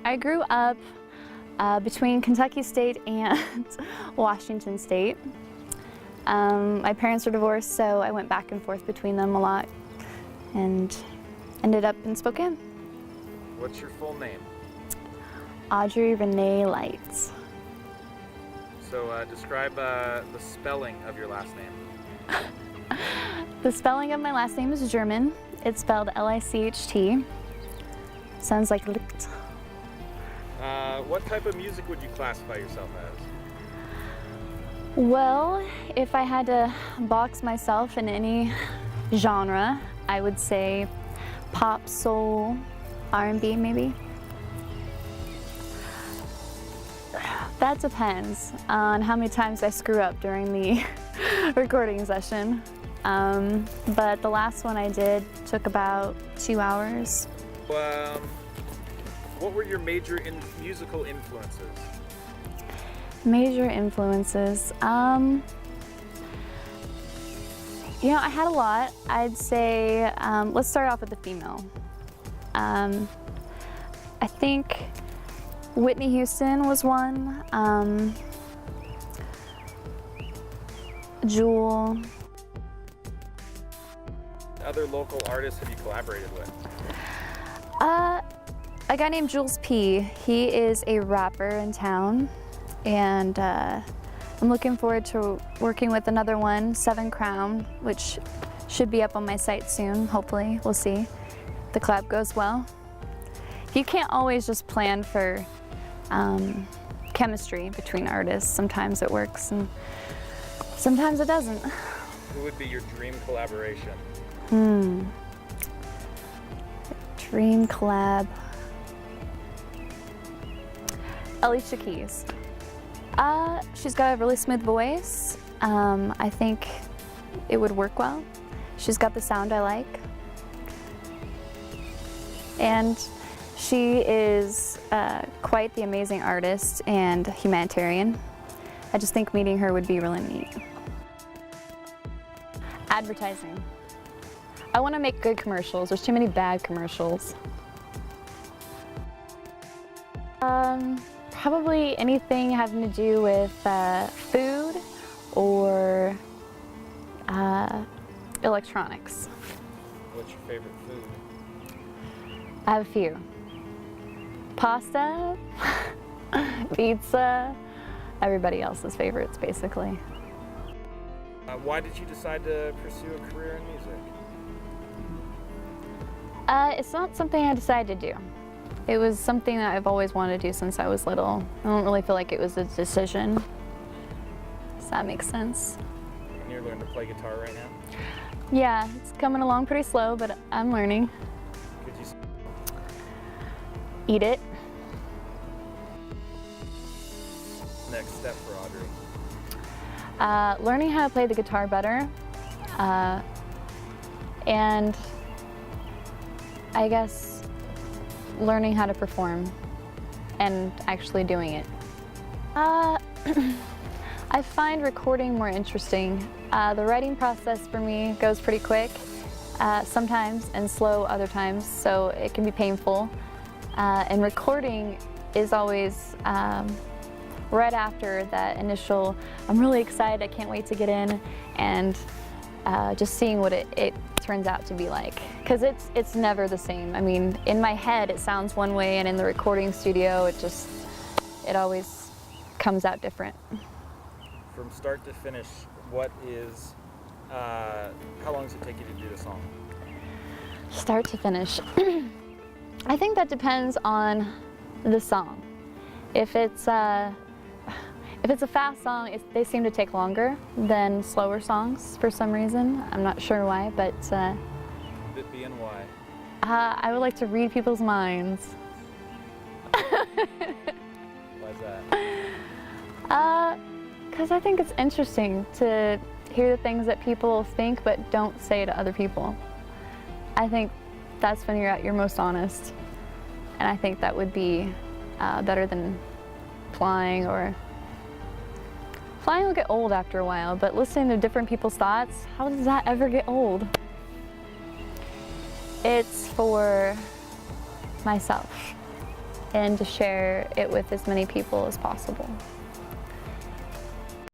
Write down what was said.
I grew up between Kentucky State and Washington State. My parents were divorced, so I went back and forth between them a lot and ended up in Spokane. What's your full name? Audrey Licht. So describe the spelling of your last name. The spelling of my last name is German. It's spelled L-I-C-H-T. Sounds like Licht. What type of music would you classify yourself as? Well, if I had to box myself in any genre, I would say pop, soul, R&B maybe. That depends on how many times I screw up during the recording session. But the last one I did took about 2 hours. What were your major musical influences? Major influences. You know, I had a lot. I'd say, let's start off with the female. I think Whitney Houston was one. Jewel. Other local artists have you collaborated with? A guy named Jules P. He is a rapper in town, and I'm looking forward to working with another one, Seven Crown, which should be up on my site soon, hopefully. We'll see. The collab goes well. You can't always just plan for chemistry between artists. Sometimes it works and sometimes it doesn't. Who would be your dream collaboration? Dream collab. Alicia Keys. She's got a really smooth voice. I think it would work well. She's got the sound I like. And she is quite the amazing artist and humanitarian. I just think meeting her would be really neat. Advertising. I want to make good commercials. There's too many bad commercials. Probably anything having to do with food or electronics. What's your favorite food? I have a few. Pasta, pizza, everybody else's favorites basically. Why did you decide to pursue a career in music? It's not something I decided to do. It was something that I've always wanted to do since I was little. I don't really feel like it was a decision. Does that make sense? And you're learning to play guitar right now? Yeah, it's coming along pretty slow, but I'm learning. Could you Eat it. Next step for Audrey? Learning how to play the guitar better. And I guess learning how to perform and actually doing it. I find recording more interesting. The writing process for me goes pretty quick sometimes and slow other times, so it can be painful. And recording is always right after that initial, I'm really excited, I can't wait to get in, and just seeing what it turns out to be like. Because it's never the same. I mean, in my head it sounds one way, and in the recording studio it always comes out different. From start to finish, how long does it take you to do the song? Start to finish. I think that depends on the song. If it's a fast song, they seem to take longer than slower songs for some reason. I'm not sure why, but Could it be and why? I would like to read people's minds. Why's that? Because I think it's interesting to hear the things that people think but don't say to other people. I think that's when you're at your most honest. And I think that would be better than flying. Flying will get old after a while, but listening to different people's thoughts, how does that ever get old? It's for myself. and to share it with as many people as possible.